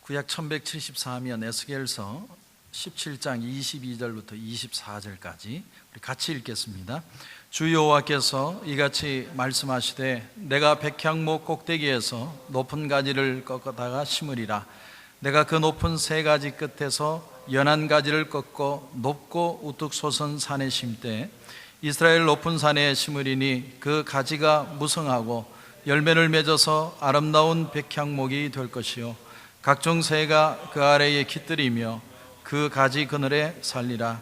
구약 1174면 에스겔서 17장 22절부터 24절까지 우리 같이 읽겠습니다. 주 여호와께서 이같이 말씀하시되 내가 백향목 꼭대기에서 높은 가지를 꺾어다가 심으리라. 내가 그 높은 세 가지 끝에서 연한 가지를 꺾고 높고 우뚝 솟은 산에 심되 이스라엘 높은 산에 심으리니 그 가지가 무성하고 열매를 맺어서 아름다운 백향목이 될 것이요 각종 새가 그 아래에 깃들이며 그 가지 그늘에 살리라.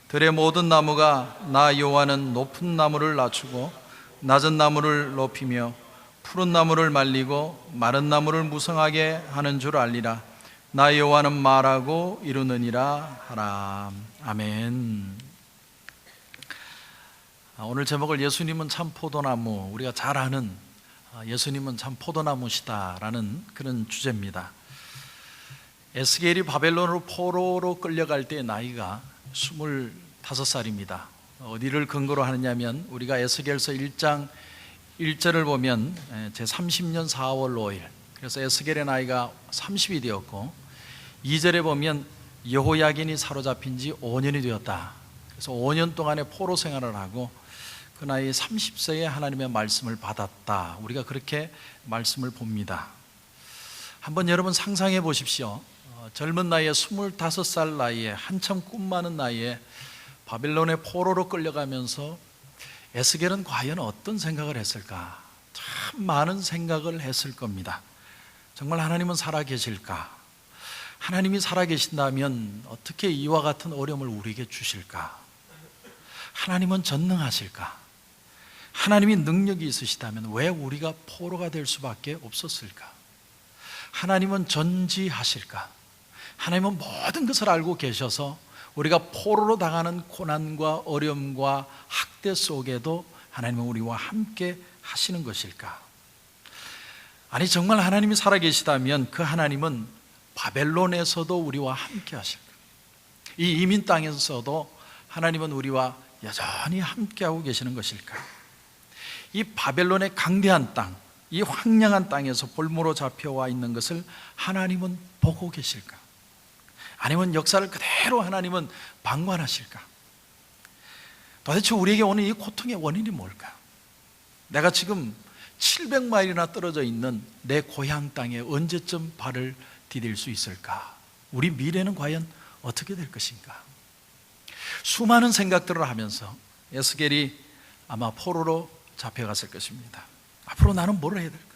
들의 모든 나무가 나 여호와는 높은 나무를 낮추고 낮은 나무를 높이며 푸른 나무를 말리고 마른 나무를 무성하게 하는 줄 알리라. 나 여호와는 말하고 이루느니라 하라. 아멘. 오늘 제목을 예수님은 참 포도나무, 우리가 잘 아는 예수님은 참 포도나무시다라는 그런 주제입니다. 에스겔이 바벨론으로 포로로 끌려갈 때 나이가 25살입니다. 어디를 근거로 하느냐면 우리가 에스겔서 1장 1절을 보면 제30년 4월 5일, 그래서 에스겔의 나이가 30이 되었고 2절에 보면 여호야긴이 사로잡힌 지 5년이 되었다. 그래서 5년 동안의 포로 생활을 하고 그 나이 30세에 하나님의 말씀을 받았다. 우리가 그렇게 말씀을 봅니다. 한번 여러분 상상해 보십시오. 젊은 나이에 25살 나이에 한참 꿈 많은 나이에 바벨론의 포로로 끌려가면서 에스겔은 과연 어떤 생각을 했을까? 참 많은 생각을 했을 겁니다. 정말 하나님은 살아계실까? 하나님이 살아계신다면 어떻게 이와 같은 어려움을 우리에게 주실까? 하나님은 전능하실까? 하나님이 능력이 있으시다면 왜 우리가 포로가 될 수밖에 없었을까? 하나님은 전지하실까? 하나님은 모든 것을 알고 계셔서 우리가 포로로 당하는 고난과 어려움과 학대 속에도 하나님은 우리와 함께 하시는 것일까? 아니, 정말 하나님이 살아계시다면 그 하나님은 바벨론에서도 우리와 함께 하실까? 이 이민 땅에서도 하나님은 우리와 여전히 함께하고 계시는 것일까? 이 바벨론의 강대한 땅, 이 황량한 땅에서 볼모로 잡혀와 있는 것을 하나님은 보고 계실까? 아니면 역사를 그대로 하나님은 방관하실까? 도대체 우리에게 오는 이 고통의 원인이 뭘까? 내가 지금 700마일이나 떨어져 있는 내 고향 땅에 언제쯤 발을 디딜 수 있을까? 우리 미래는 과연 어떻게 될 것인가? 수많은 생각들을 하면서 에스겔이 아마 포로로 잡혀갔을 것입니다. 앞으로 나는 뭘 해야 될까?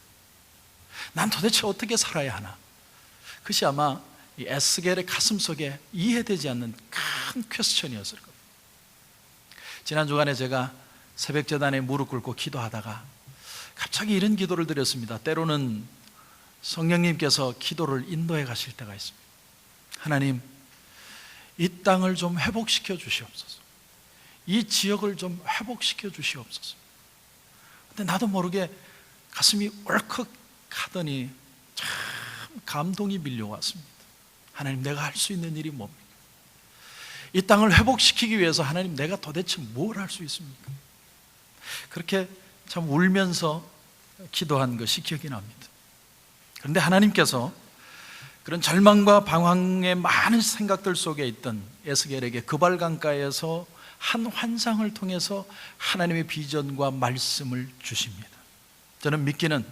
난 도대체 어떻게 살아야 하나? 그것이 아마 이 에스겔의 가슴 속에 이해되지 않는 큰 퀘스천이었을 겁니다. 지난 주간에 제가 새벽 제단에 무릎 꿇고 기도하다가 갑자기 이런 기도를 드렸습니다. 때로는 성령님께서 기도를 인도해 가실 때가 있습니다. 하나님, 이 땅을 좀 회복시켜 주시옵소서. 이 지역을 좀 회복시켜 주시옵소서. 근데 나도 모르게 가슴이 울컥 하더니 참 감동이 밀려왔습니다. 하나님, 내가 할 수 있는 일이 뭡니까? 이 땅을 회복시키기 위해서 하나님, 내가 도대체 뭘 할 수 있습니까? 그렇게 참 울면서 기도한 것이 기억이 납니다. 그런데 하나님께서 그런 절망과 방황의 많은 생각들 속에 있던 에스겔에게 그발 강가에서 한 환상을 통해서 하나님의 비전과 말씀을 주십니다. 저는 믿기는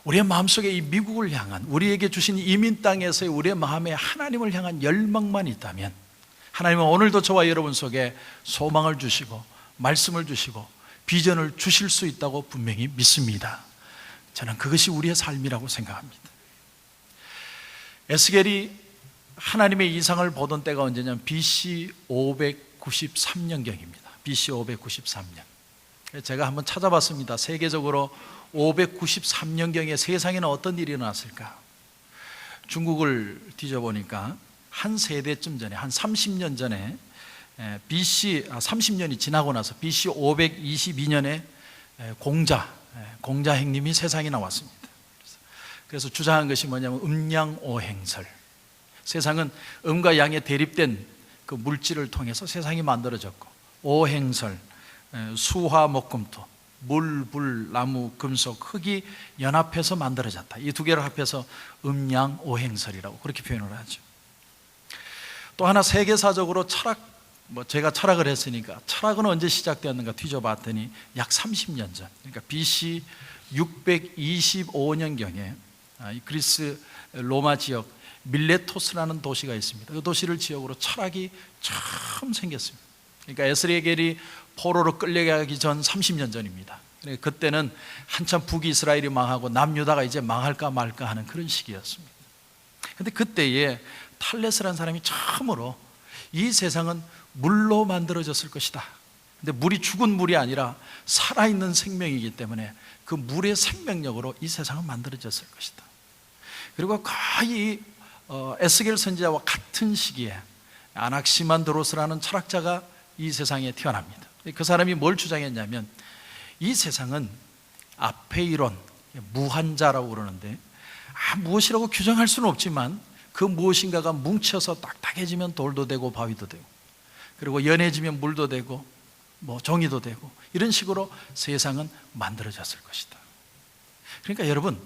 우리의 마음속에 이 미국을 향한, 우리에게 주신 이민 땅에서의 우리의 마음에 하나님을 향한 열망만 있다면 하나님은 오늘도 저와 여러분 속에 소망을 주시고 말씀을 주시고 비전을 주실 수 있다고 분명히 믿습니다. 저는 그것이 우리의 삶이라고 생각합니다. 에스겔이 하나님의 이상을 보던 때가 언제냐면 BC 593년경입니다. BC 593년. 제가 한번 찾아봤습니다. 세계적으로 593년경에 세상에는 어떤 일이 일어났을까? 중국을 뒤져보니까 한 세대쯤 전에, 한 30년 전에 BC 30년이 지나고 나서 BC 522년에 공자 행님이 세상에 나왔습니다. 그래서 주장한 것이 뭐냐면 음양오행설. 세상은 음과 양의 대립된 그 물질을 통해서 세상이 만들어졌고, 오행설, 수화목금토, 물, 불, 나무, 금속, 흙이 연합해서 만들어졌다. 이 두 개를 합해서 음양오행설이라고 그렇게 표현을 하죠. 또 하나 세계사적으로 철학, 제가 철학을 했으니까 철학은 언제 시작되었는가 뒤져봤더니 약 30년 전, 그러니까 BC 625년경에 그리스 로마 지역 밀레토스라는 도시가 있습니다. 그 도시를 지역으로 철학이 처음 생겼습니다. 그러니까 에스겔이 포로로 끌려가기 전 30년 전입니다. 그러니까 그때는 한참 북이스라엘이 망하고 남유다가 이제 망할까 말까 하는 그런 시기였습니다. 그런데 그때에 탈레스라는 사람이 처음으로 이 세상은 물로 만들어졌을 것이다. 근데 물이 죽은 물이 아니라 살아있는 생명이기 때문에 그 물의 생명력으로 이 세상은 만들어졌을 것이다. 그리고 거의 에스겔 선지자와 같은 시기에 아낙시만드로스라는 철학자가 이 세상에 태어납니다. 그 사람이 뭘 주장했냐면 이 세상은 아페이론, 무한자라고 그러는데 무엇이라고 규정할 수는 없지만 그 무엇인가가 뭉쳐서 딱딱해지면 돌도 되고 바위도 되고, 그리고 연해지면 물도 되고 종이도 되고, 이런 식으로 세상은 만들어졌을 것이다. 그러니까 여러분,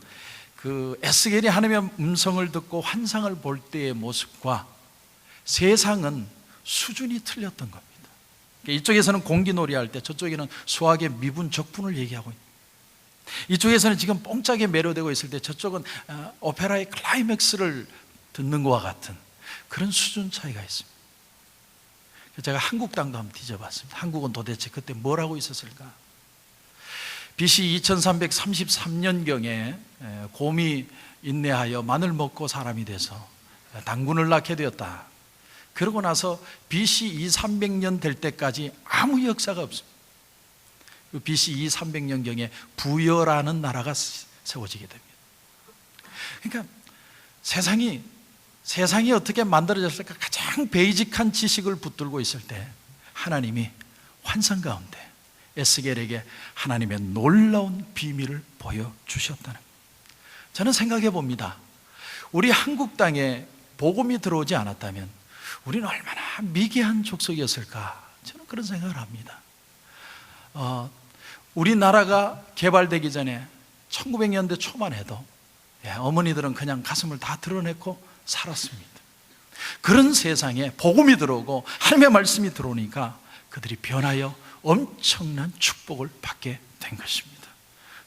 그 에스겔이 하나님의 음성을 듣고 환상을 볼 때의 모습과 세상은 수준이 틀렸던 겁니다. 이쪽에서는 공기놀이 할 때 저쪽에는 수학의 미분 적분을 얘기하고 있는, 이쪽에서는 지금 뽕짝에 매료되고 있을 때 저쪽은 오페라의 클라이맥스를 듣는 것과 같은 그런 수준 차이가 있습니다. 제가 한국 땅도 한번 뒤져봤습니다. 한국은 도대체 그때 뭘 하고 있었을까? BC 2333년경에 곰이 인내하여 마늘 먹고 사람이 돼서 당군을 낳게 되었다. 그러고 나서 BC 2300년 될 때까지 아무 역사가 없습니다. BC 2300년경에 부여라는 나라가 세워지게 됩니다. 그러니까 세상이 어떻게 만들어졌을까? 가장 베이직한 지식을 붙들고 있을 때 하나님이 환상 가운데 에스겔에게 하나님의 놀라운 비밀을 보여주셨다는 거예요. 저는 생각해 봅니다. 우리 한국 땅에 복음이 들어오지 않았다면 우리는 얼마나 미개한 족속이었을까? 저는 그런 생각을 합니다. 우리나라가 개발되기 전에 1900년대 초만 해도 어머니들은 그냥 가슴을 다 드러내고 살았습니다. 그런 세상에 복음이 들어오고 하나님의 말씀이 들어오니까 그들이 변하여 엄청난 축복을 받게 된 것입니다.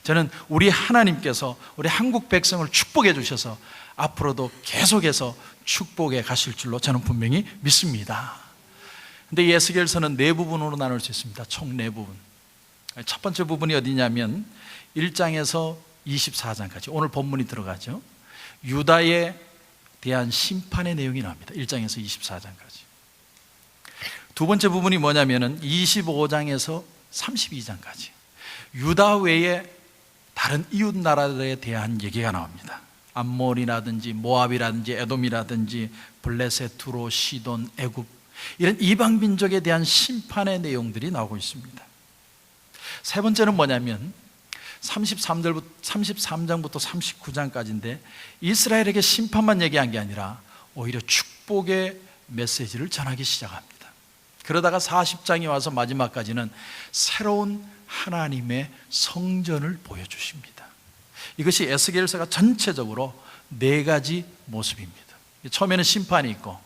저는 우리 하나님께서 우리 한국 백성을 축복해 주셔서 앞으로도 계속해서 축복해 가실 줄로 저는 분명히 믿습니다. 그런데 이 에스겔서는 네 부분으로 나눌 수 있습니다. 총 네 부분. 첫 번째 부분이 어디냐면 1장에서 24장까지 오늘 본문이 들어가죠. 유다에 대한 심판의 내용이 나옵니다. 1장에서 24장까지. 두 번째 부분이 뭐냐면은 25장에서 32장까지 유다 외에 다른 이웃 나라들에 대한 얘기가 나옵니다. 암몬이라든지 모압이라든지 에돔이라든지 블레셋, 투로, 시돈, 애굽, 이런 이방 민족에 대한 심판의 내용들이 나오고 있습니다. 세 번째는 뭐냐면 33장부터 39장까지인데 이스라엘에게 심판만 얘기한 게 아니라 오히려 축복의 메시지를 전하기 시작합니다. 그러다가 40장이 와서 마지막까지는 새로운 하나님의 성전을 보여주십니다. 이것이 에스겔서가 전체적으로 네 가지 모습입니다. 처음에는 심판이 있고,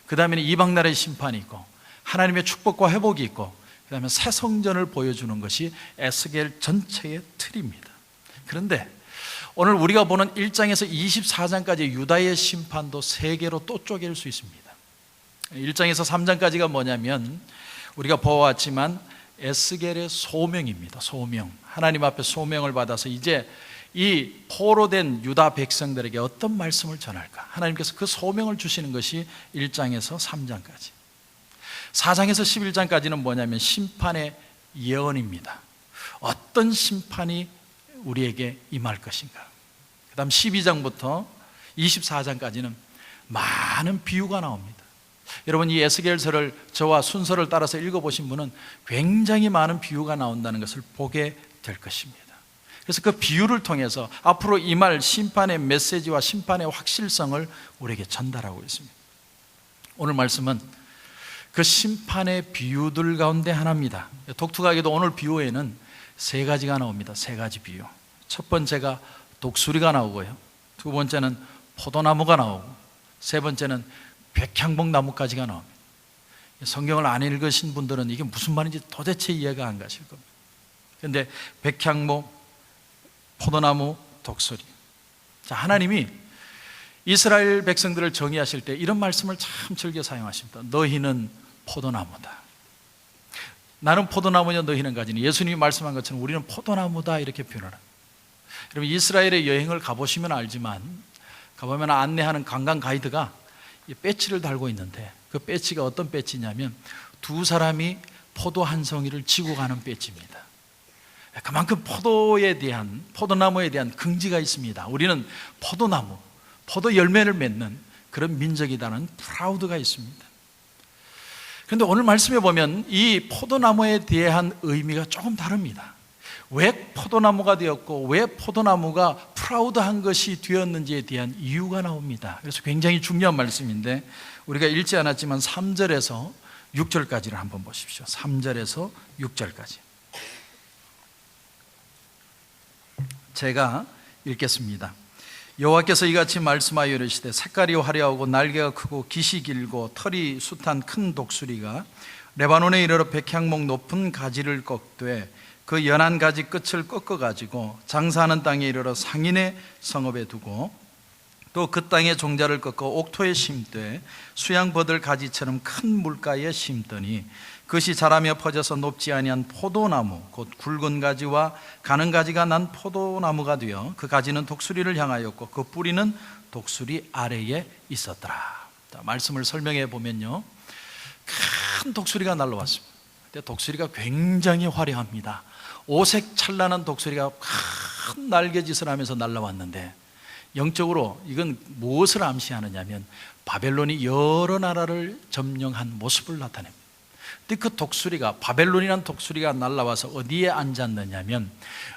그 다음에는 이방 나라의 심판이 있고, 하나님의 축복과 회복이 있고, 그 다음에 새 성전을 보여주는 것이 에스겔 전체의 틀입니다. 그런데 오늘 우리가 보는 1장에서 24장까지 유다의 심판도 세 개로 또 쪼갤 수 있습니다. 1장에서 3장까지가 뭐냐면 우리가 보아왔지만 에스겔의 소명입니다. 소명. 하나님 앞에 소명을 받아서 이제 이 포로된 유다 백성들에게 어떤 말씀을 전할까? 하나님께서 그 소명을 주시는 것이 1장에서 3장까지. 4장에서 11장까지는 뭐냐면 심판의 예언입니다. 어떤 심판이 우리에게 임할 것인가? 그 다음 12장부터 24장까지는 많은 비유가 나옵니다. 여러분, 이 에스겔서를 저와 순서를 따라서 읽어보신 분은 굉장히 많은 비유가 나온다는 것을 보게 될 것입니다. 그래서 그 비유를 통해서 앞으로 임할 심판의 메시지와 심판의 확실성을 우리에게 전달하고 있습니다. 오늘 말씀은 그 심판의 비유들 가운데 하나입니다. 독특하게도 오늘 비유에는 세 가지가 나옵니다. 세 가지 비유. 첫 번째가 독수리가 나오고요, 두 번째는 포도나무가 나오고, 세 번째는 백향목 나무까지가 나옵니다. 성경을 안 읽으신 분들은 이게 무슨 말인지 도대체 이해가 안 가실 겁니다. 그런데 백향목, 포도나무, 독수리. 자, 하나님이 이스라엘 백성들을 정의하실 때 이런 말씀을 참 즐겨 사용하십니다. 너희는 포도나무다. 나는 포도나무냐 너희는 가지니. 예수님이 말씀한 것처럼 우리는 포도나무다 이렇게 표현을 합니다. 여러분, 이스라엘의 여행을 가보시면 알지만, 가보면 안내하는 관광 가이드가 배지를 달고 있는데, 그 배지가 어떤 배지냐면 두 사람이 포도 한 송이를 지고 가는 배지입니다. 그만큼 포도나무에 대한 긍지가 있습니다. 우리는 포도나무, 포도 열매를 맺는 그런 민족이라는 프라우드가 있습니다. 그런데 오늘 말씀에 보면 이 포도나무에 대한 의미가 조금 다릅니다. 왜 포도나무가 되었고 왜 포도나무가 프라우드한 것이 되었는지에 대한 이유가 나옵니다. 그래서 굉장히 중요한 말씀인데, 우리가 읽지 않았지만 3절에서 6절까지를 한번 보십시오. 3절에서 6절까지 제가 읽겠습니다. 여호와께서 이같이 말씀하여 이르시되, 색깔이 화려하고 날개가 크고 깃이 길고 털이 숱한 큰 독수리가 레바논에 이르러 백향목 높은 가지를 꺾되 그 연한 가지 끝을 꺾어가지고 장사하는 땅에 이르러 상인의 성읍에 두고, 또 그 땅의 종자를 꺾어 옥토에 심되 수양버들 가지처럼 큰 물가에 심더니 그것이 자라며 퍼져서 높지 아니한 포도나무, 곧 굵은 가지와 가는 가지가 난 포도나무가 되어 그 가지는 독수리를 향하였고 그 뿌리는 독수리 아래에 있었더라. 자, 말씀을 설명해 보면요, 큰 독수리가 날라왔습니다. 근데 독수리가 굉장히 화려합니다. 오색 찬란한 독수리가 큰 날개짓을 하면서 날라왔는데, 영적으로 이건 무엇을 암시하느냐면 바벨론이 여러 나라를 점령한 모습을 나타냅니다. 근데 그 독수리가, 바벨론이라는 독수리가 날라와서 어디에 앉았느냐면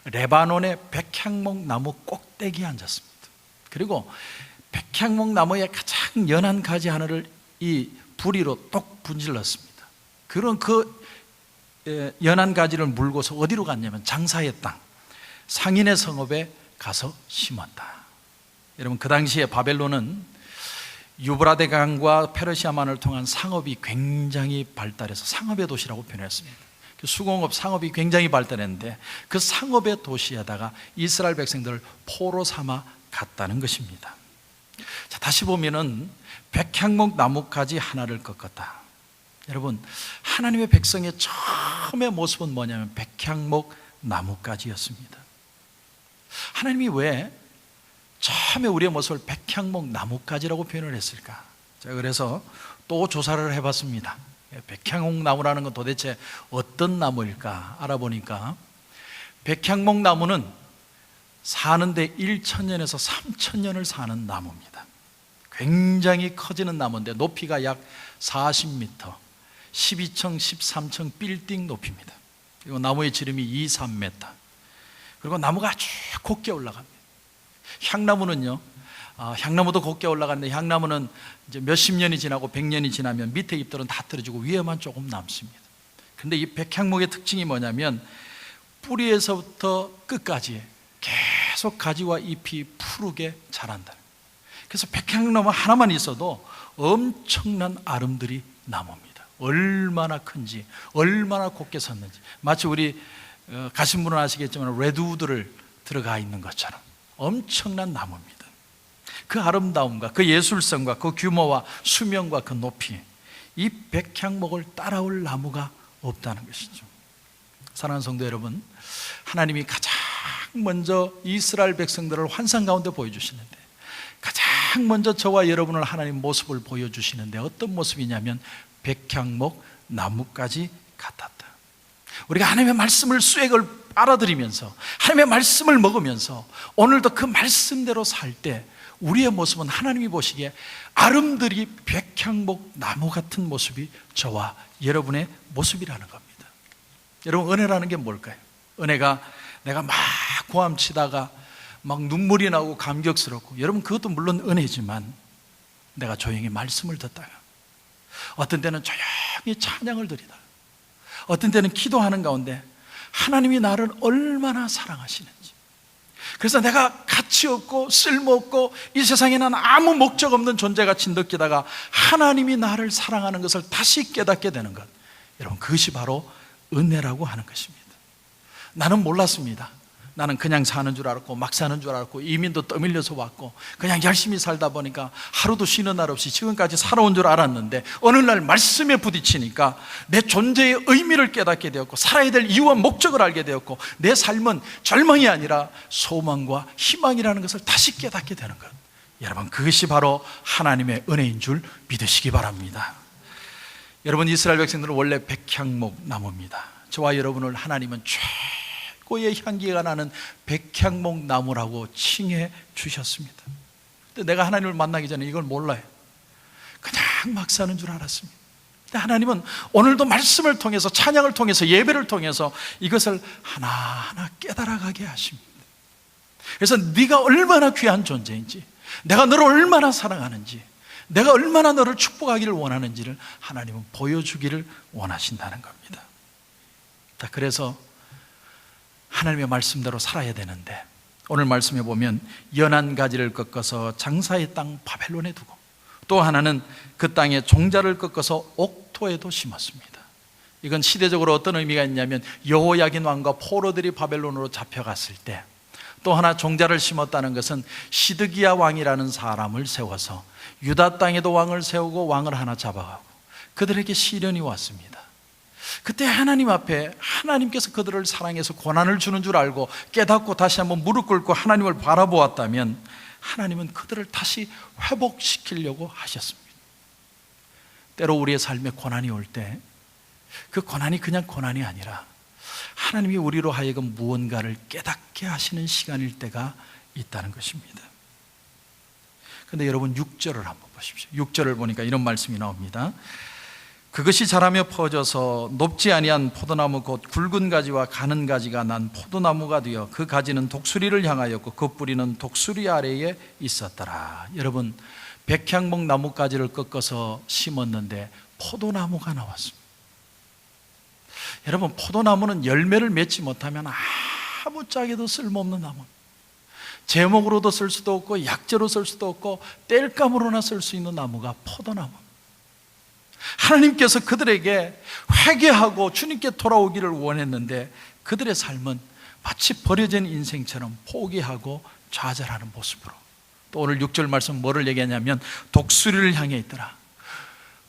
레바논의 백향목 나무 꼭대기에 앉았습니다. 그리고 백향목 나무의 가장 연한 가지 하나를 이 부리로 똑 분질렀습니다. 그런 그 연한 가지를 물고서 어디로 갔냐면 장사의 땅, 상인의 성읍에 가서 심었다. 여러분, 그 당시에 바벨론은 유브라데 강과 페르시아만을 통한 상업이 굉장히 발달해서 상업의 도시라고 표현했습니다. 수공업, 상업이 굉장히 발달했는데 그 상업의 도시에다가 이스라엘 백성들을 포로 삼아 갔다는 것입니다. 자, 다시 보면은 백향목 나무까지 하나를 꺾었다. 여러분, 하나님의 백성의 처음의 모습은 뭐냐면 백향목 나무까지였습니다. 하나님이 왜 처음에 우리의 모습을 백향목 나무까지라고 표현을 했을까? 제가 그래서 또 조사를 해봤습니다. 백향목 나무라는 건 도대체 어떤 나무일까 알아보니까, 백향목 나무는 사는데 1,000년에서 3,000년을 사는 나무입니다. 굉장히 커지는 나무인데 높이가 약 40m, 12층, 13층 빌딩 높이입니다. 그리고 나무의 지름이 2, 3m. 그리고 나무가 아주 곱게 올라갑니다. 향나무는요, 향나무도 곱게 올라가는데 향나무는 이제 몇십 년이 지나고 100년이 지나면 밑에 잎들은 다 떨어지고 위에만 조금 남습니다. 그런데 이 백향목의 특징이 뭐냐면 뿌리에서부터 끝까지 계속 가지와 잎이 푸르게 자란다. 그래서 백향나무 하나만 있어도 엄청난 아름들이 나무입니다. 얼마나 큰지, 얼마나 곱게 섰는지. 마치 우리 가신 분은 아시겠지만 레드우드를 들어가 있는 것처럼 엄청난 나무입니다. 그 아름다움과 그 예술성과 그 규모와 수명과 그 높이, 이 백향목을 따라올 나무가 없다는 것이죠. 사랑하는 성도 여러분, 하나님이 가장 먼저 이스라엘 백성들을 환상 가운데 보여주시는데, 가장 먼저 저와 여러분을 하나님 모습을 보여주시는데 어떤 모습이냐면 백향목 나무까지 같았다. 우리가 하나님의 말씀을 수액을 알아들이면서 하나님의 말씀을 먹으면서 오늘도 그 말씀대로 살 때 우리의 모습은 하나님이 보시기에 아름드리 백향목 나무 같은 모습이 저와 여러분의 모습이라는 겁니다. 여러분, 은혜라는 게 뭘까요? 은혜가 내가 막 고함치다가 막 눈물이 나고 감격스럽고, 여러분 그것도 물론 은혜지만 내가 조용히 말씀을 듣다가, 어떤 때는 조용히 찬양을 드리다가, 어떤 때는 기도하는 가운데 하나님이 나를 얼마나 사랑하시는지. 그래서 내가 가치 없고 쓸모없고 이 세상에는 아무 목적 없는 존재같이 느끼다가 하나님이 나를 사랑하는 것을 다시 깨닫게 되는 것, 여러분, 그것이 바로 은혜라고 하는 것입니다. 나는 몰랐습니다. 나는 그냥 사는 줄 알았고 막 사는 줄 알았고 이민도 떠밀려서 왔고 그냥 열심히 살다 보니까 하루도 쉬는 날 없이 지금까지 살아온 줄 알았는데, 어느 날 말씀에 부딪히니까 내 존재의 의미를 깨닫게 되었고 살아야 될 이유와 목적을 알게 되었고 내 삶은 절망이 아니라 소망과 희망이라는 것을 다시 깨닫게 되는 것, 여러분, 그것이 바로 하나님의 은혜인 줄 믿으시기 바랍니다. 여러분, 이스라엘 백성들은 원래 백향목 나무입니다. 저와 여러분을 하나님은 최고의 향기가 나는 백향목 나무라고 칭해 주셨습니다. 근데 내가 하나님을 만나기 전에 이걸 몰라요. 그냥 막 사는 줄 알았습니다. 근데 하나님은 오늘도 말씀을 통해서, 찬양을 통해서, 예배를 통해서 이것을 하나하나 깨달아가게 하십니다. 그래서 네가 얼마나 귀한 존재인지, 내가 너를 얼마나 사랑하는지, 내가 얼마나 너를 축복하기를 원하는지를 하나님은 보여주기를 원하신다는 겁니다. 자, 그래서 하나님의 말씀대로 살아야 되는데, 오늘 말씀에 보면 연한 가지를 꺾어서 장사의 땅 바벨론에 두고, 또 하나는 그 땅에 종자를 꺾어서 옥토에도 심었습니다. 이건 시대적으로 어떤 의미가 있냐면, 여호야긴 왕과 포로들이 바벨론으로 잡혀갔을 때 또 하나 종자를 심었다는 것은 시드기야 왕이라는 사람을 세워서 유다 땅에도 왕을 세우고 왕을 하나 잡아가고 그들에게 시련이 왔습니다. 그때 하나님 앞에, 하나님께서 그들을 사랑해서 고난을 주는 줄 알고 깨닫고 다시 한번 무릎 꿇고 하나님을 바라보았다면 하나님은 그들을 다시 회복시키려고 하셨습니다. 때로 우리의 삶에 고난이 올 때 그 고난이 그냥 고난이 아니라 하나님이 우리로 하여금 무언가를 깨닫게 하시는 시간일 때가 있다는 것입니다. 그런데 여러분, 6절을 한번 보십시오. 6절을 보니까 이런 말씀이 나옵니다. 그것이 자라며 퍼져서 높지 아니한 포도나무 곧 굵은 가지와 가는 가지가 난 포도나무가 되어 그 가지는 독수리를 향하였고 그 뿌리는 독수리 아래에 있었더라. 여러분, 백향목 나뭇가지를 꺾어서 심었는데 포도나무가 나왔습니다. 여러분, 포도나무는 열매를 맺지 못하면 아무짝에도 쓸모없는 나무, 제목으로도 쓸 수도 없고 약재로 쓸 수도 없고 땔감으로나 쓸 수 있는 나무가 포도나무. 하나님께서 그들에게 회개하고 주님께 돌아오기를 원했는데 그들의 삶은 마치 버려진 인생처럼 포기하고 좌절하는 모습으로. 또 오늘 6절 말씀 뭐를 얘기하냐면 독수리를 향해 있더라.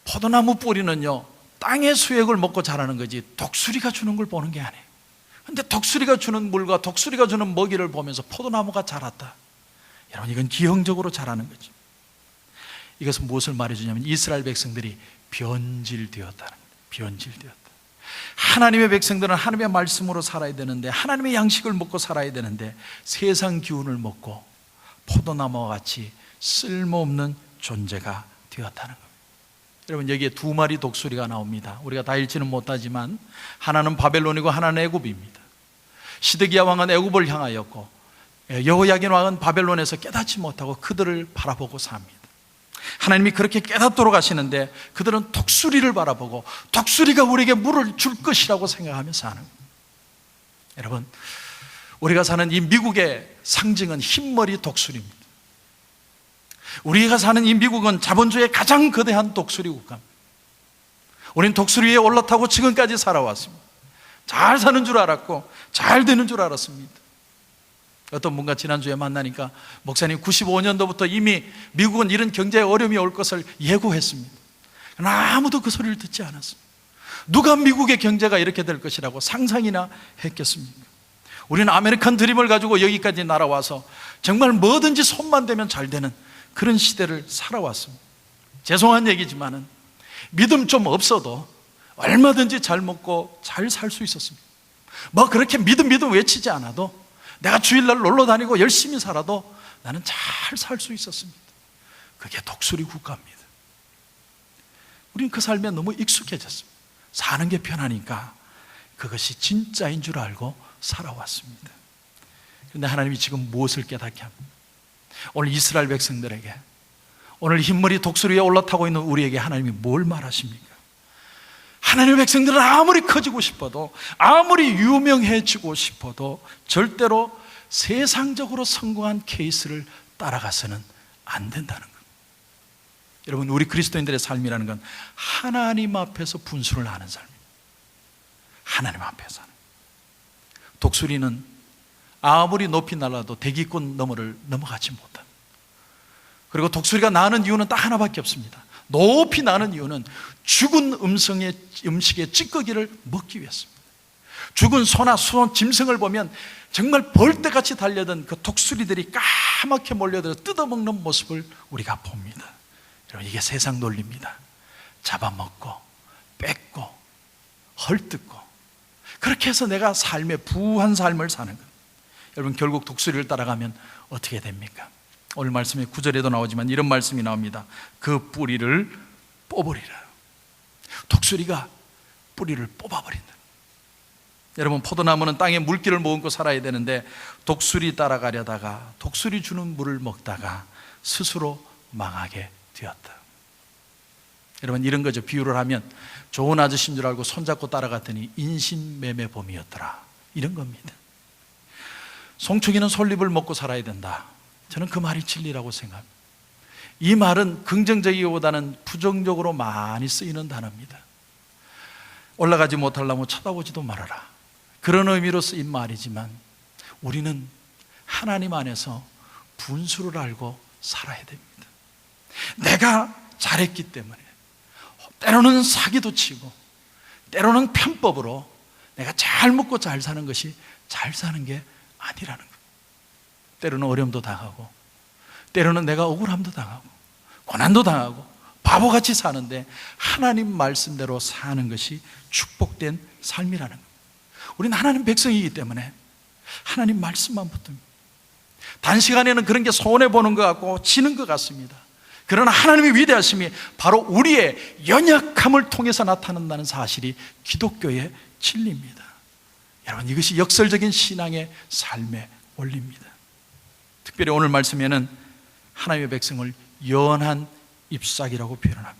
포도나무 뿌리는요, 땅의 수액을 먹고 자라는 거지 독수리가 주는 걸 보는 게 아니에요. 근데 독수리가 주는 물과 독수리가 주는 먹이를 보면서 포도나무가 자랐다. 여러분, 이건 기형적으로 자라는 거죠. 이것은 무엇을 말해주냐면 이스라엘 백성들이 변질되었다는 거예요. 변질되었다. 하나님의 백성들은 하나님의 말씀으로 살아야 되는데, 하나님의 양식을 먹고 살아야 되는데 세상 기운을 먹고 포도나무와 같이 쓸모없는 존재가 되었다는 거예요. 여러분, 여기에 두 마리 독수리가 나옵니다. 우리가 다 읽지는 못하지만 하나는 바벨론이고 하나는 애굽입니다. 시드기야 왕은 애굽을 향하였고 여호야긴 왕은 바벨론에서 깨닫지 못하고 그들을 바라보고 삽니다. 하나님이 그렇게 깨닫도록 하시는데 그들은 독수리를 바라보고 독수리가 우리에게 물을 줄 것이라고 생각하며 사는 거예요. 여러분, 우리가 사는 이 미국의 상징은 흰머리 독수리입니다. 우리가 사는 이 미국은 자본주의의 가장 거대한 독수리 국가입니다. 우리는 독수리 위에 올라타고 지금까지 살아왔습니다. 잘 사는 줄 알았고 잘 되는 줄 알았습니다. 어떤 분과 지난주에 만나니까 목사님 95년도부터 이미 미국은 이런 경제에 어려움이 올 것을 예고했습니다. 그러나 아무도 그 소리를 듣지 않았습니다. 누가 미국의 경제가 이렇게 될 것이라고 상상이나 했겠습니까? 우리는 아메리칸 드림을 가지고 여기까지 날아와서 정말 뭐든지 손만 대면 잘 되는 그런 시대를 살아왔습니다. 죄송한 얘기지만은 믿음 좀 없어도 얼마든지 잘 먹고 잘 살 수 있었습니다. 뭐 그렇게 믿음 외치지 않아도 내가 주일날 놀러 다니고 열심히 살아도 나는 잘 살 수 있었습니다. 그게 독수리 국가입니다. 우리는 그 삶에 너무 익숙해졌습니다. 사는 게 편하니까 그것이 진짜인 줄 알고 살아왔습니다. 그런데 하나님이 지금 무엇을 깨닫게 합니다? 오늘 이스라엘 백성들에게, 오늘 흰머리 독수리 위에 올라타고 있는 우리에게 하나님이 뭘 말하십니까? 하나님의 백성들은 아무리 커지고 싶어도, 아무리 유명해지고 싶어도 절대로 세상적으로 성공한 케이스를 따라가서는 안 된다는 것. 여러분, 우리 그리스도인들의 삶이라는 건 하나님 앞에서 분수를 하는 삶입니다. 하나님 앞에서 하는. 독수리는 아무리 높이 날아도 대기권 너머를 넘어가지 못한. 그리고 독수리가 나는 이유는 딱 하나밖에 없습니다. 높이 나는 이유는 죽은 음식의 찌꺼기를 먹기 위해서입니다. 죽은 소나 수원, 짐승을 보면 정말 벌떼같이 달려든 그 독수리들이 까맣게 몰려들어 뜯어먹는 모습을 우리가 봅니다. 여러분, 이게 세상 논리입니다. 잡아먹고 뺏고 헐뜯고 그렇게 해서 내가 삶의 부한 삶을 사는 것. 여러분, 결국 독수리를 따라가면 어떻게 됩니까? 오늘 말씀에 9절에도 나오지만 이런 말씀이 나옵니다. 그 뿌리를 뽑으리라. 독수리가 뿌리를 뽑아버린다. 여러분, 포도나무는 땅에 물기를 머금고 살아야 되는데 독수리 따라가려다가 독수리 주는 물을 먹다가 스스로 망하게 되었다. 여러분, 이런 거죠. 비유를 하면 좋은 아저씨인 줄 알고 손잡고 따라갔더니 인신매매범이었더라, 이런 겁니다. 송충이는 솔잎을 먹고 살아야 된다. 저는 그 말이 진리라고 생각합니다. 이 말은 긍정적이기보다는 부정적으로 많이 쓰이는 단어입니다. 올라가지 못할 나무 쳐다보지도 말아라, 그런 의미로 쓰인 말이지만 우리는 하나님 안에서 분수를 알고 살아야 됩니다. 내가 잘했기 때문에 때로는 사기도 치고 때로는 편법으로 내가 잘 먹고 잘 사는 것이 잘 사는 게 아니라는 거예요. 때로는 어려움도 당하고 때로는 내가 억울함도 당하고 고난도 당하고 바보같이 사는데 하나님 말씀대로 사는 것이 축복된 삶이라는 거예요. 우리는 하나님 백성이기 때문에 하나님 말씀만 붙듭니다. 단시간에는 그런 게 손해보는 것 같고 지는 것 같습니다. 그러나 하나님의 위대하심이 바로 우리의 연약함을 통해서 나타난다는 사실이 기독교의 진리입니다. 여러분, 이것이 역설적인 신앙의 삶의 원리입니다. 특별히 오늘 말씀에는 하나님의 백성을 연한 잎사귀라고 표현합니다.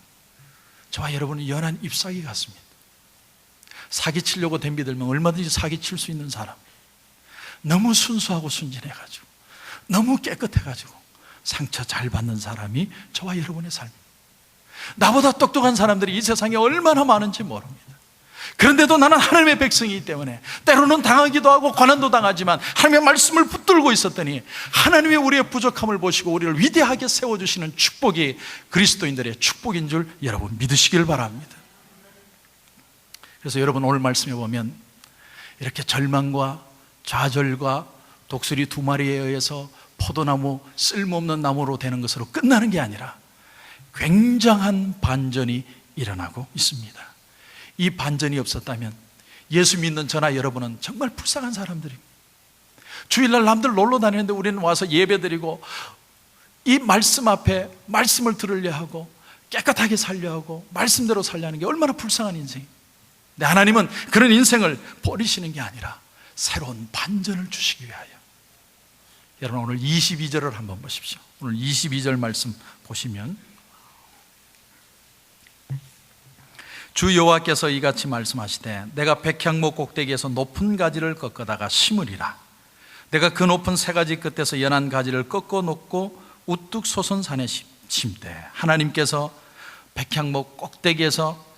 저와 여러분은 연한 잎사귀 같습니다. 사기치려고 덤비들면 얼마든지 사기칠 수 있는 사람, 너무 순수하고 순진해가지고 너무 깨끗해가지고 상처 잘 받는 사람이 저와 여러분의 삶입니다. 나보다 똑똑한 사람들이 이 세상에 얼마나 많은지 모릅니다. 그런데도 나는 하나님의 백성이기 때문에 때로는 당하기도 하고 고난도 당하지만 하나님의 말씀을 붙들고 있었더니 하나님의 우리의 부족함을 보시고 우리를 위대하게 세워주시는 축복이 그리스도인들의 축복인 줄 여러분 믿으시길 바랍니다. 그래서 여러분, 오늘 말씀에 보면 이렇게 절망과 좌절과 독수리 두 마리에 의해서 포도나무, 쓸모없는 나무로 되는 것으로 끝나는 게 아니라 굉장한 반전이 일어나고 있습니다. 이 반전이 없었다면 예수 믿는 저나 여러분은 정말 불쌍한 사람들입니다. 주일날 남들 놀러 다니는데 우리는 와서 예배드리고 이 말씀 앞에 말씀을 들으려 하고 깨끗하게 살려 하고 말씀대로 살려 하는 게 얼마나 불쌍한 인생입니다. 근데 하나님은 그런 인생을 버리시는 게 아니라 새로운 반전을 주시기 위하여, 여러분 오늘 22절을 한번 보십시오. 오늘 22절 말씀 보시면 주 여호와께서 이같이 말씀하시되 내가 백향목 꼭대기에서 높은 가지를 꺾어다가 심으리라. 내가 그 높은 세 가지 끝에서 연한 가지를 꺾어 놓고 우뚝 솟은 산에 심되. 하나님께서 백향목 꼭대기에서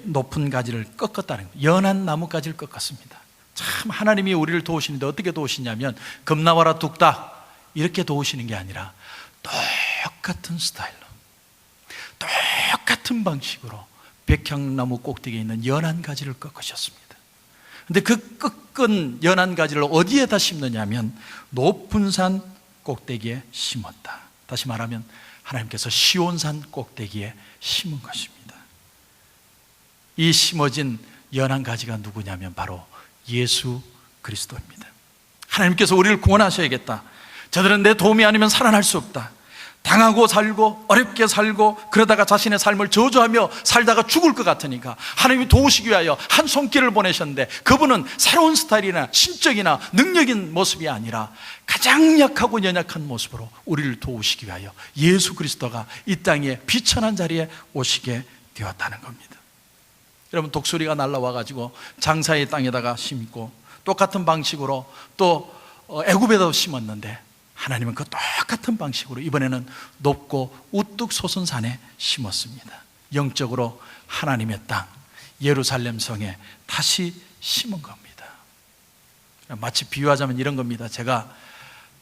높은 가지를 꺾었다는 거예요. 연한 나뭇가지를 꺾었습니다. 참 하나님이 우리를 도우시는데 어떻게 도우시냐면 겁나와라 뚝딱 이렇게 도우시는 게 아니라 똑같은 스타일로 똑같은 방식으로 백향나무 꼭대기에 있는 연한 가지를 꺾으셨습니다. 그런데 그 꺾은 연한 가지를 어디에다 심느냐면 높은 산 꼭대기에 심었다. 다시 말하면 하나님께서 시온산 꼭대기에 심은 것입니다. 이 심어진 연한 가지가 누구냐면 바로 예수 그리스도입니다. 하나님께서 우리를 구원하셔야겠다. 저들은 내 도움이 아니면 살아날 수 없다. 당하고 살고 어렵게 살고 그러다가 자신의 삶을 저주하며 살다가 죽을 것 같으니까 하나님이 도우시기 위하여 한 손길을 보내셨는데 그분은 새로운 스타일이나 신적이나 능력인 모습이 아니라 가장 약하고 연약한 모습으로 우리를 도우시기 위하여 예수 그리스도가 이 땅에 비천한 자리에 오시게 되었다는 겁니다. 여러분, 독수리가 날라와가지고 장사의 땅에다가 심고 똑같은 방식으로 또 애굽에도 심었는데 하나님은 그 똑같은 방식으로 이번에는 높고 우뚝 솟은 산에 심었습니다. 영적으로 하나님의 땅 예루살렘 성에 다시 심은 겁니다. 마치 비유하자면 이런 겁니다. 제가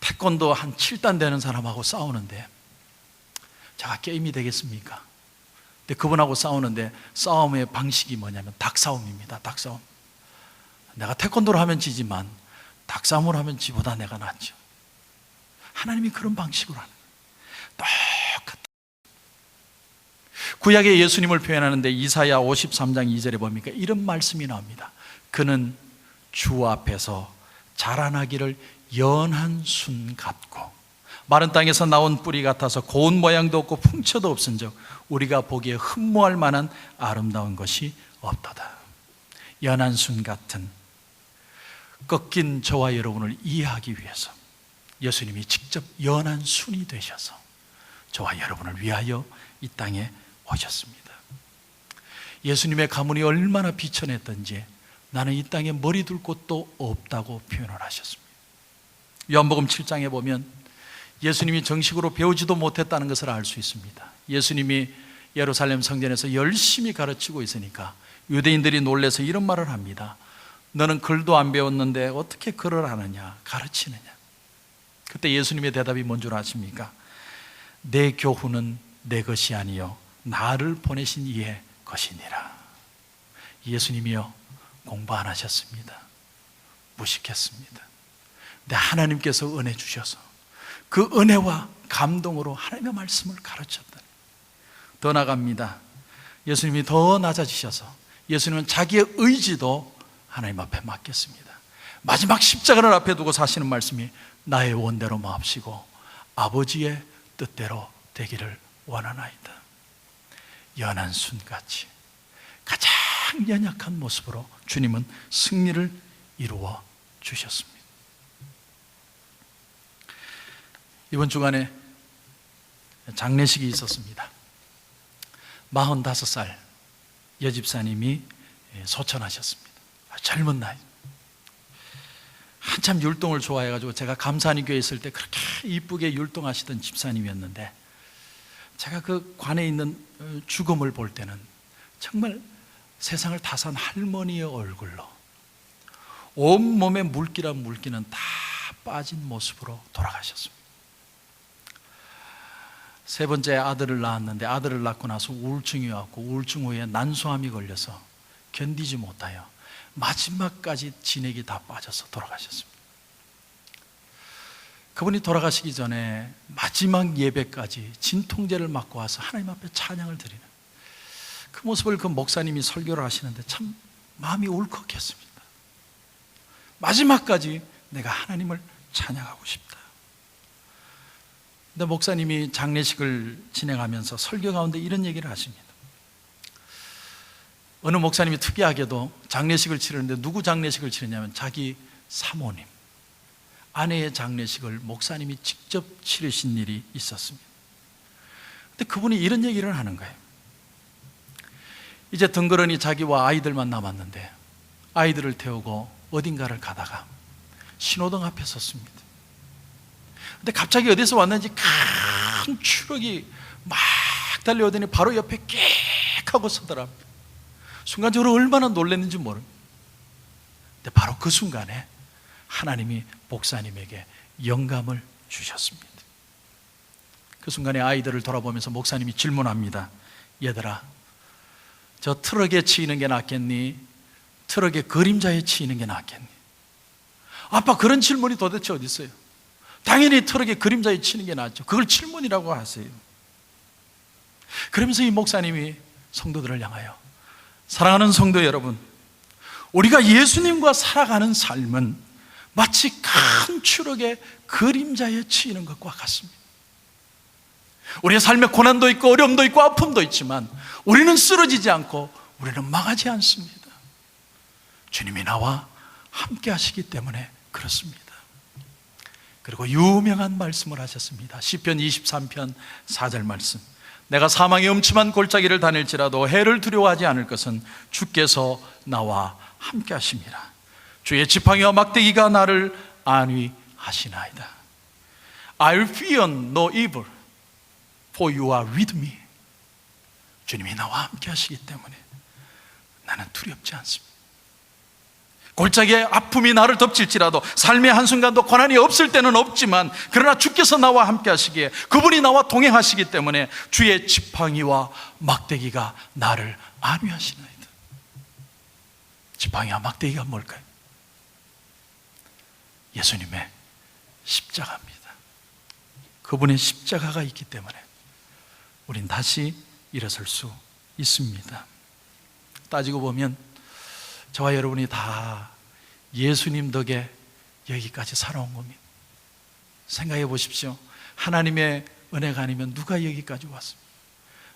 태권도 한 7단 되는 사람하고 싸우는데 제가 게임이 되겠습니까? 근데 그분하고 싸우는데 싸움의 방식이 뭐냐면 닭싸움입니다. 닭싸움. 내가 태권도를 하면 지지만 닭싸움을 하면 지보다 내가 낫죠. 하나님이 그런 방식으로 하는 거예요. 똑같다. 구약의 예수님을 표현하는데 이사야 53장 2절에 보니까 이런 말씀이 나옵니다. 그는 주 앞에서 자라나기를 연한 순 같고 마른 땅에서 나온 뿌리 같아서 고운 모양도 없고 풍처도 없은즉 우리가 보기에 흠모할 만한 아름다운 것이 없도다. 연한 순 같은 꺾인 저와 여러분을 이해하기 위해서 예수님이 직접 연한 순이 되셔서 저와 여러분을 위하여 이 땅에 오셨습니다. 예수님의 가문이 얼마나 비천했던지 나는 이 땅에 머리 둘 곳도 없다고 표현을 하셨습니다. 요한복음 7장에 보면 예수님이 정식으로 배우지도 못했다는 것을 알 수 있습니다. 예수님이 예루살렘 성전에서 열심히 가르치고 있으니까 유대인들이 놀라서 이런 말을 합니다. 너는 글도 안 배웠는데 어떻게 글을 하느냐, 가르치느냐. 그때 예수님의 대답이 뭔 줄 아십니까? 내 교훈은 내 것이 아니요 나를 보내신 이의 것이니라. 예수님이요 공부 안 하셨습니다. 무식했습니다. 근데 하나님께서 은혜 주셔서 그 은혜와 감동으로 하나님의 말씀을 가르쳤다. 더 나갑니다. 예수님이 더 낮아지셔서 예수님은 자기의 의지도 하나님 앞에 맡겼습니다. 마지막 십자가를 앞에 두고 사시는 말씀이 나의 원대로 마옵시고 아버지의 뜻대로 되기를 원하나이다. 연한 순같이 가장 연약한 모습으로 주님은 승리를 이루어 주셨습니다. 이번 주간에 장례식이 있었습니다. 45살 여집사님이 소천하셨습니다. 젊은 나이. 한참 율동을 좋아해가지고 제가 감사하는 교회에 있을 때 그렇게 이쁘게 율동하시던 집사님이었는데 제가 그 관에 있는 죽음을 볼 때는 정말 세상을 다 산 할머니의 얼굴로 온몸에 물기란 물기는 다 빠진 모습으로 돌아가셨습니다. 세 번째 아들을 낳았는데 아들을 낳고 나서 우울증이 왔고 우울증 후에 난소암이 걸려서 견디지 못하여 마지막까지 진액이 다 빠져서 돌아가셨습니다. 그분이 돌아가시기 전에 마지막 예배까지 진통제를 맞고 와서 하나님 앞에 찬양을 드리는 그 모습을 그 목사님이 설교를 하시는데 참 마음이 울컥했습니다. 마지막까지 내가 하나님을 찬양하고 싶다. 근데 목사님이 장례식을 진행하면서 설교 가운데 이런 얘기를 하십니다. 어느 목사님이 특이하게도 장례식을 치르는데 누구 장례식을 치르냐면 자기 사모님, 아내의 장례식을 목사님이 직접 치르신 일이 있었습니다. 근데 그분이 이런 얘기를 하는 거예요. 이제 덩그러니 자기와 아이들만 남았는데 아이들을 태우고 어딘가를 가다가 신호등 앞에 섰습니다. 근데 갑자기 어디서 왔는지 큰 추럭이 막 달려오더니 바로 옆에 꽥 하고 서더랍니다. 순간적으로 얼마나 놀랐는지 모릅니다. 근데 바로 그 순간에 하나님이 목사님에게 영감을 주셨습니다. 그 순간에 아이들을 돌아보면서 목사님이 질문합니다. 얘들아, 저 트럭에 치이는 게 낫겠니? 트럭의 그림자에 치이는 게 낫겠니? 아빠, 그런 질문이 도대체 어디 있어요? 당연히 트럭의 그림자에 치는 게 낫죠. 그걸 질문이라고 하세요. 그러면서 이 목사님이 성도들을 향하여, 사랑하는 성도 여러분, 우리가 예수님과 살아가는 삶은 마치 큰 추럭의 그림자에 치이는 것과 같습니다. 우리의 삶에 고난도 있고 어려움도 있고 아픔도 있지만 우리는 쓰러지지 않고 우리는 망하지 않습니다. 주님이 나와 함께 하시기 때문에 그렇습니다. 그리고 유명한 말씀을 하셨습니다. 시편 23편 4절 말씀. 내가 사망의 음침한 골짜기를 다닐지라도 해를 두려워하지 않을 것은 주께서 나와 함께 하심이라. 주의 지팡이와 막대기가 나를 안위하시나이다. I fear no evil, for you are with me. 주님이 나와 함께 하시기 때문에 나는 두렵지 않습니다. 골짜기의 아픔이 나를 덮칠지라도, 삶의 한순간도 고난이 없을 때는 없지만, 그러나 주께서 나와 함께 하시기에, 그분이 나와 동행하시기 때문에 주의 지팡이와 막대기가 나를 안위하시나이다. 지팡이와 막대기가 뭘까요? 예수님의 십자가입니다. 그분의 십자가가 있기 때문에 우린 다시 일어설 수 있습니다. 따지고 보면 저와 여러분이 다 예수님 덕에 여기까지 살아온 겁니다. 생각해 보십시오. 하나님의 은혜가 아니면 누가 여기까지 왔습니까?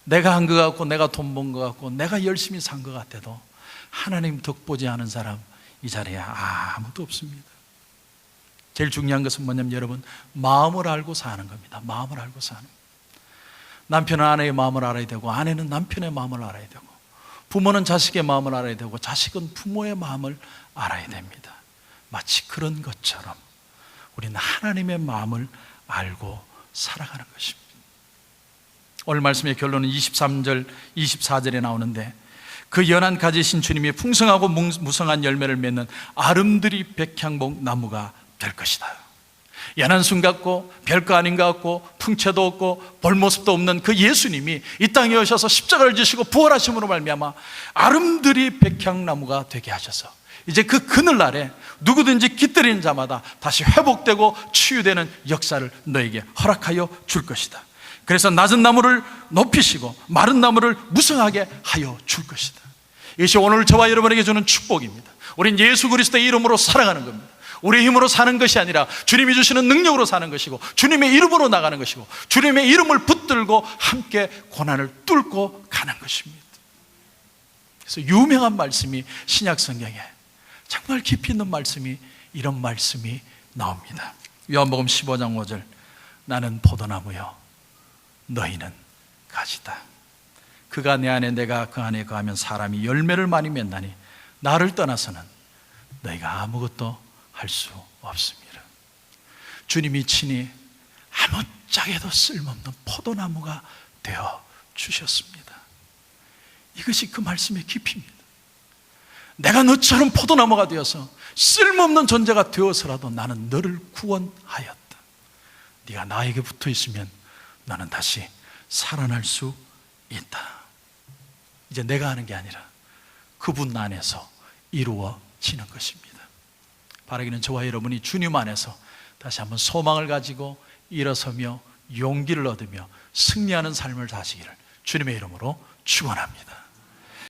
내가 한 것 같고, 내가 돈 번 것 같고, 내가 열심히 산 것 같아도 하나님 덕 보지 않은 사람 이 자리에 아무도 없습니다. 제일 중요한 것은 뭐냐면 여러분, 마음을 알고 사는 겁니다. 마음을 알고 사는 겁니다. 남편은 아내의 마음을 알아야 되고, 아내는 남편의 마음을 알아야 되고, 부모는 자식의 마음을 알아야 되고, 자식은 부모의 마음을 알아야 됩니다. 마치 그런 것처럼 우리는 하나님의 마음을 알고 살아가는 것입니다. 오늘 말씀의 결론은 23절, 24절에 나오는데, 그 연한 가지신 주님이 풍성하고 무성한 열매를 맺는 아름드리 백향목 나무가 될 것이다. 연한 순 같고 별거 아닌 것 같고 풍채도 없고 볼 모습도 없는 그 예수님이 이 땅에 오셔서 십자가를 지시고 부활하심으로 말미암아 아름드리 백향나무가 되게 하셔서 이제 그 그늘날에 누구든지 깃들이는 자마다 다시 회복되고 치유되는 역사를 너에게 허락하여 줄 것이다. 그래서 낮은 나무를 높이시고 마른 나무를 무성하게 하여 줄 것이다. 이것이 오늘 저와 여러분에게 주는 축복입니다. 우린 예수 그리스도의 이름으로 살아가는 겁니다. 우리의 힘으로 사는 것이 아니라 주님이 주시는 능력으로 사는 것이고, 주님의 이름으로 나가는 것이고, 주님의 이름을 붙들고 함께 고난을 뚫고 가는 것입니다. 그래서 유명한 말씀이 신약 성경에 정말 깊이 있는 말씀이, 이런 말씀이 나옵니다. 요한복음 15장 5절, 나는 포도나무요 너희는 가지다. 그가 내 안에 내가 그 안에 거하면 사람이 열매를 많이 맺나니 나를 떠나서는 너희가 아무것도 할 수 없습니다. 주님이 친히 아무짝에도 쓸모없는 포도나무가 되어 주셨습니다. 이것이 그 말씀의 깊이입니다. 내가 너처럼 포도나무가 되어서 쓸모없는 존재가 되어서라도 나는 너를 구원하였다. 네가 나에게 붙어 있으면 나는 다시 살아날 수 있다. 이제 내가 하는 게 아니라 그분 안에서 이루어지는 것입니다. 바라기는 저와 여러분이 주님 안에서 다시 한번 소망을 가지고 일어서며 용기를 얻으며 승리하는 삶을 사시기를 주님의 이름으로 축원합니다.